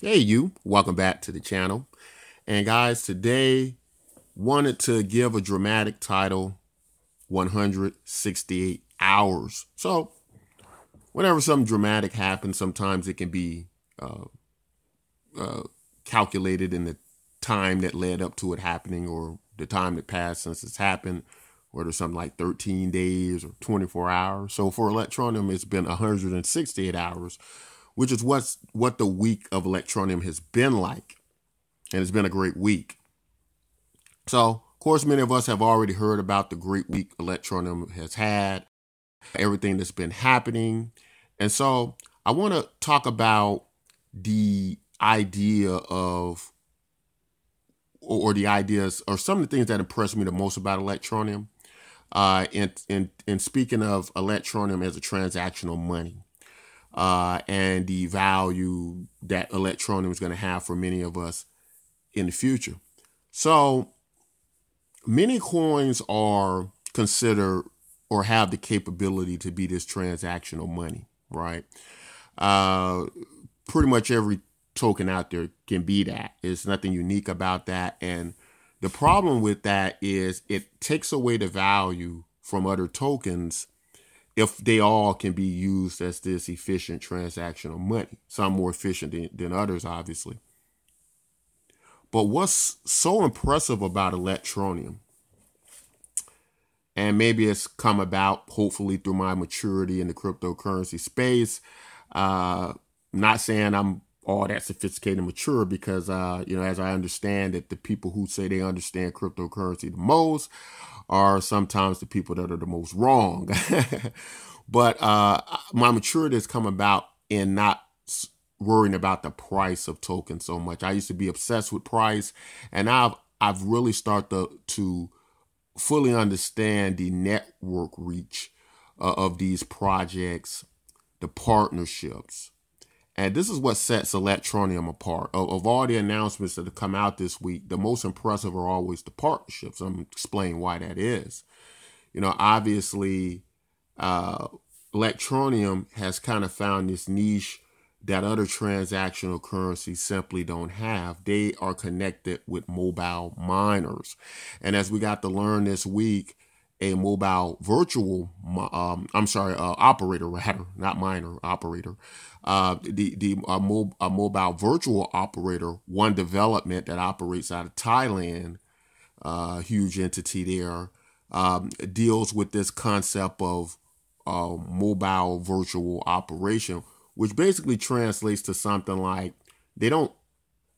Hey you, welcome back to the channel. And guys, today wanted to give a dramatic title, 168 hours. So whenever something dramatic happens, sometimes it can be uh, uh, calculated in the time that led up to it happening or the time that passed since it's happened, whether something like 13 days or 24 hours. So for Electroneum, it's been 168 hours, which is what the week of Electroneum has been like. And it's been a great week. So, of course, many of us have already heard about the great week Electroneum has had, everything that's been happening. And so I want to talk about the idea of, or the ideas, or some of the things that impressed me the most about Electroneum. In speaking of Electroneum as a transactional money, and the value that Electroneum is going to have for many of us in the future. So, many coins are considered or have the capability to be this transactional money, right? Uh, Pretty much every token out there can be that. There's nothing unique about that. And the problem with that is it takes away the value from other tokens if they all can be used as this efficient transactional money. Some more efficient than others, obviously. But what's so impressive about Electroneum, and maybe it's come about hopefully through my maturity in the cryptocurrency space. Not saying I'm all that sophisticated and mature because, as I understand that the people who say they understand cryptocurrency the most are sometimes the people that are the most wrong. But my maturity has come about in not worrying about the price of tokens so much. I used to be obsessed with price, and I've really started to fully understand the network reach of these projects, the partnerships. And this is what sets Electroneum apart. Of all the announcements that have come out this week, the most impressive are always the partnerships. I'm explaining why that is. Obviously, uh, Electroneum has kind of found this niche that other transactional currencies simply don't have. They are connected with mobile miners. And as we got to learn this week, a mobile virtual, operator rather, not miner, operator. A mobile virtual operator, one development that operates out of Thailand, huge entity there, deals with this concept of mobile virtual operation, which basically translates to something like they don't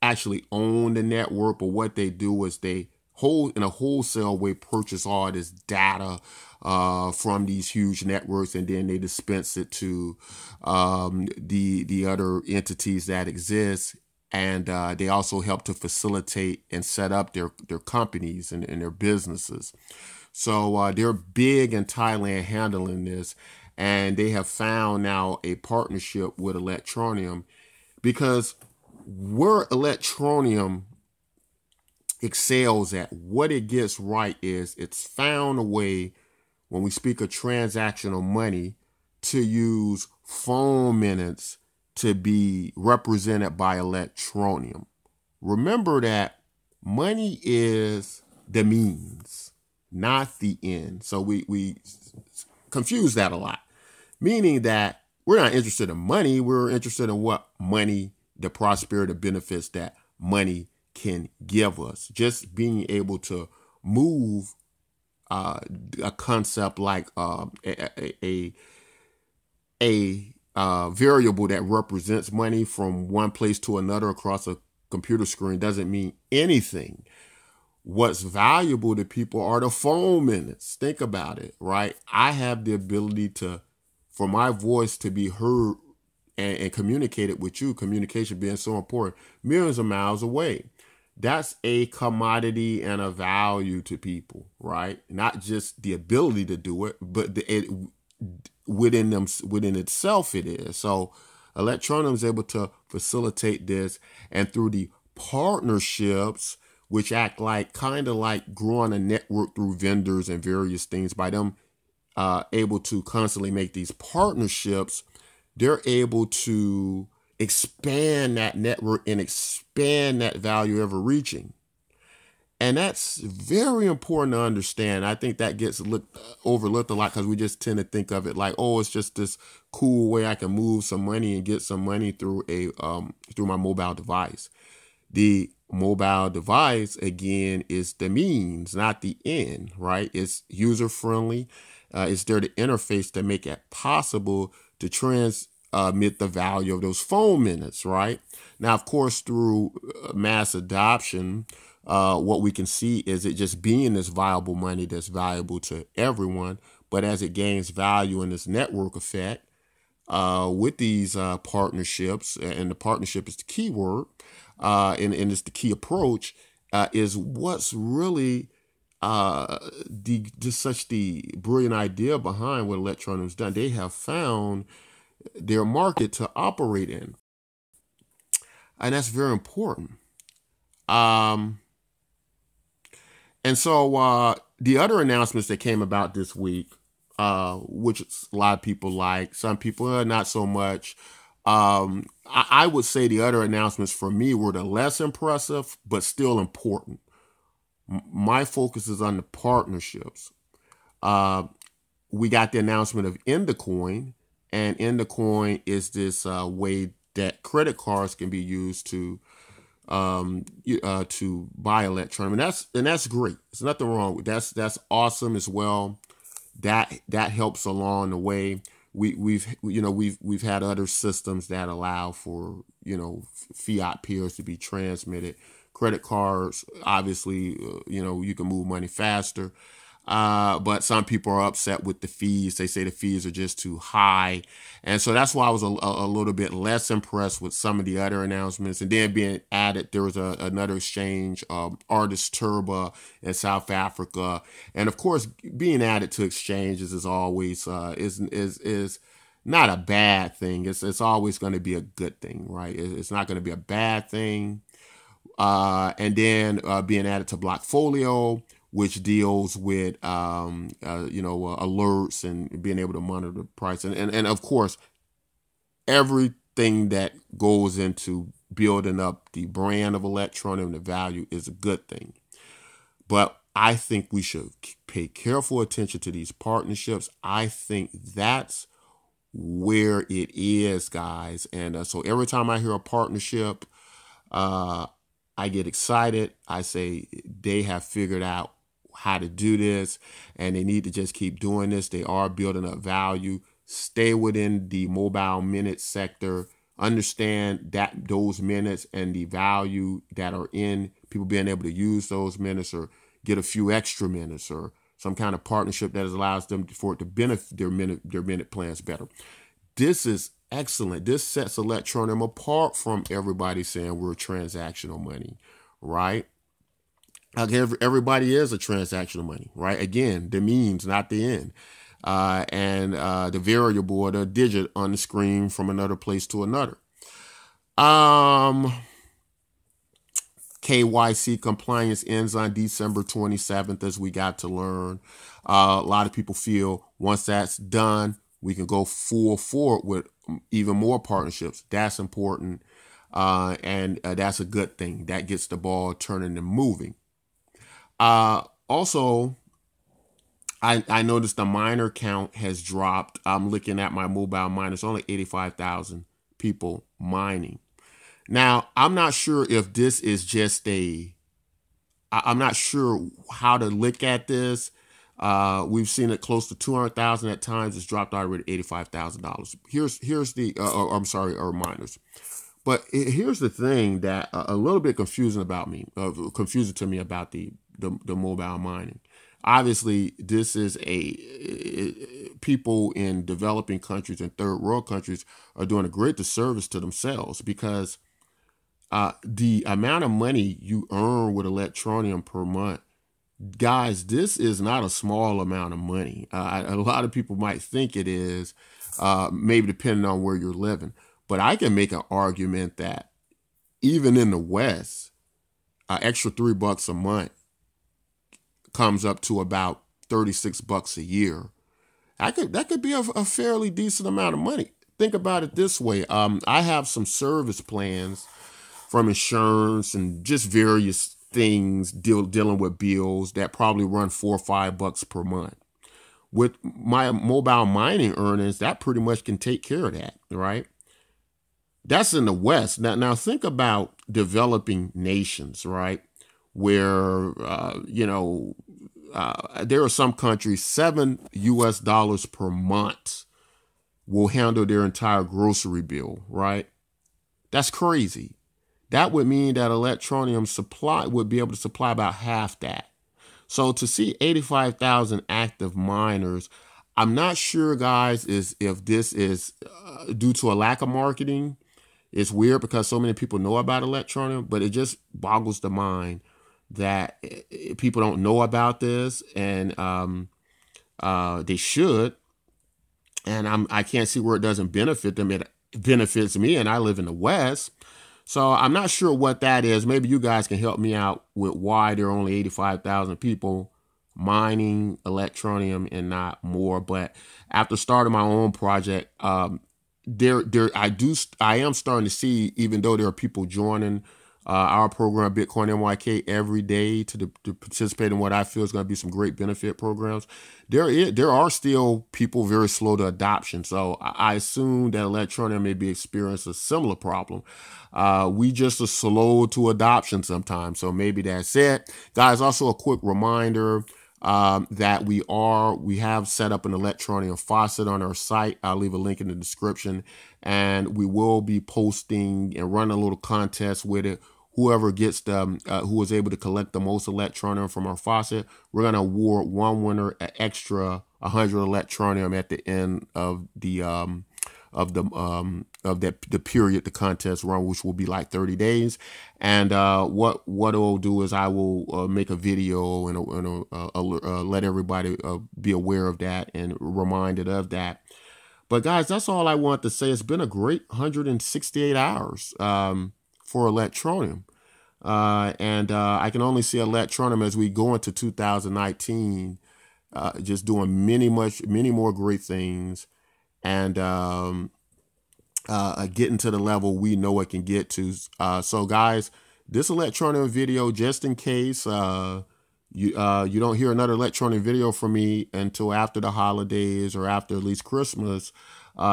actually own the network, but what they do is they hold in a wholesale way purchase all this data from these huge networks, and then they dispense it to the other entities that exist. And they also help to facilitate and set up their companies and their businesses. So they're big in Thailand handling this, and they have found now a partnership with Electroneum because where Electroneum excels at, what it gets right is it's found a way, when we speak of transactional money, to use phone minutes to be represented by Electroneum. Remember that money is the means, not the end. So we confuse that a lot, meaning that we're not interested in money. We're interested in what money, the prosperity, the benefits that money can give us. Just being able to move a concept like a variable that represents money from one place to another across a computer screen doesn't mean anything. What's valuable to people are the phone minutes. Think about it, right? I have the ability for my voice to be heard and communicated with you, communication being so important, millions of miles away. That's a commodity and a value to people, right? Not just the ability to do it, but within itself it is. So Electroneum is able to facilitate this, and through the partnerships, which act like kind of like growing a network through vendors and various things, by them able to constantly make these partnerships, they're able to expand that network and expand that value ever reaching. And that's very important to understand. I think that gets overlooked a lot because we just tend to think of it like, oh, it's just this cool way I can move some money and get some money through through my mobile device. The mobile device, again, is the means, not the end, right? It's user friendly. It's there to interface to make it possible to transmit the value of those phone minutes, right? Now, of course, through mass adoption, what we can see is it just being this viable money that's valuable to everyone. But as it gains value in this network effect, with these partnerships, and the partnership is the key word, and it's the key approach, is what's really the brilliant idea behind what Electroneum's done. They have found their market to operate in, and that's very important. And so the other announcements that came about this week, which a lot of people like, some people not so much. I would say the other announcements for me were the less impressive, but still important. My focus is on the partnerships. We got the announcement of Endocoin, and Endocoin is this way that credit cards can be used to buy Electroneum, and that's great. There's nothing wrong with that. That's awesome as well. That helps along the way. We've had other systems that allow for fiat pairs to be transmitted. Credit cards, obviously, you can move money faster. But some people are upset with the fees. They say the fees are just too high. And so that's why I was a little bit less impressed with some of the other announcements. And then being added, there was another exchange, Artist Turba in South Africa. And of course, being added to exchanges is always, is not a bad thing. It's always going to be a good thing, right? It's not going to be a bad thing. And then being added to Blockfolio, which deals with alerts and being able to monitor the price, and of course everything that goes into building up the brand of Electroneum, the value, is a good thing. But I think we should pay careful attention to these partnerships. I think that's where it is, guys. And so every time I hear a partnership, I get excited. I say they have figured out how to do this, and they need to just keep doing this. They are building up value. Stay within the mobile minute sector. Understand that those minutes and the value that are in people being able to use those minutes or get a few extra minutes or some kind of partnership that allows them for it to benefit their minute plans better. This is excellent. This sets Electroneum apart from everybody saying we're transactional money, right? Everybody is a transactional money, right? Again, the means, not the end. And the variable or the digit on the screen from another place to another. KYC compliance ends on December 27th, as we got to learn. A lot of people feel once that's done, we can go full forward with even more partnerships. That's important. And that's a good thing. That gets the ball turning and moving. Also, I noticed the miner count has dropped. I'm looking at my mobile miners, only 85,000 people mining. Now, I'm not sure if this is just I'm not sure how to look at this. We've seen it close to 200,000 at times. It's dropped already to $85,000. Here's the, or miners. But here's the thing that a little bit confusing to me about the mobile mining. Obviously, this is people in developing countries and third world countries are doing a great disservice to themselves, because the amount of money you earn with Electroneum per month, guys, this is not a small amount of money. A lot of people might think it is, maybe depending on where you're living. But I can make an argument that even in the West, extra $3 a month comes up to about $36 a year. That could be a fairly decent amount of money. think about it this way. I have some service plans from insurance and just various things dealing with bills that probably run $4 or $5 per month. With my mobile mining earnings, that pretty much can take care of that, right? That's in the West. Now think about developing nations, right? Where there are some countries $7 per month will handle their entire grocery bill, right? That's crazy. That would mean that Electroneum supply would be able to supply about half that. So to see 85,000 active miners, I'm not sure, guys, is if this is due to a lack of marketing. It's weird because so many people know about Electroneum, but it just boggles the mind that people don't know about this, and they should. And I can't see where it doesn't benefit them. It benefits me, and I live in the West. So I'm not sure what that is. Maybe you guys can help me out with why there are only 85,000 people mining Electroneum and not more. But after starting my own project, I am starting to see, even though there are people joining our program, Bitcoin NYK, every day to participate in what I feel is going to be some great benefit programs. There are still people very slow to adoption. So I assume that Electroneum may be experiencing a similar problem. We just are slow to adoption sometimes. So maybe that's it. Guys, also a quick reminder that we have set up an Electroneum faucet on our site. I'll leave a link in the description, and we will be posting and running a little contest with it. Whoever gets who was able to collect the most Electroneum from our faucet, we're going to award one winner an extra 100 Electroneum at the end of the the period the contest run, which will be like 30 days. And what it will do is I will make a video and let everybody be aware of that and reminded of that. But guys, that's all I want to say. It's been a great 168 hours for Electroneum. And I can only see Electroneum as we go into 2019, just doing many more great things, and getting to the level we know it can get to. So guys, this Electroneum video, just in case you don't hear another Electroneum video from me until after the holidays or after at least Christmas,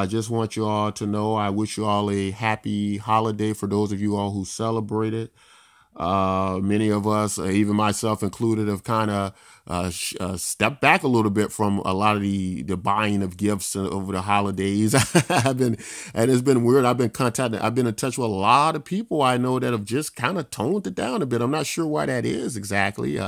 just want you all to know I wish you all a happy holiday for those of you all who celebrate it. Many of us, even myself included, have kind of stepped back a little bit from a lot of the buying of gifts over the holidays. And it's been weird. I've been in touch with a lot of people I know that have just kind of toned it down a bit. I'm not sure why that is exactly.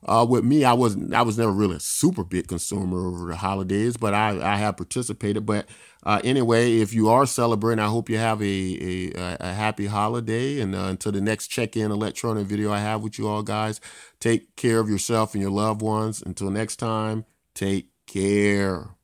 With me, I was never really a super big consumer over the holidays, but I have participated. But anyway, if you are celebrating, I hope you have a happy holiday. And until the next check-in Electroneum video I have with you all, guys, take care of yourself and your loved ones. Until next time, take care.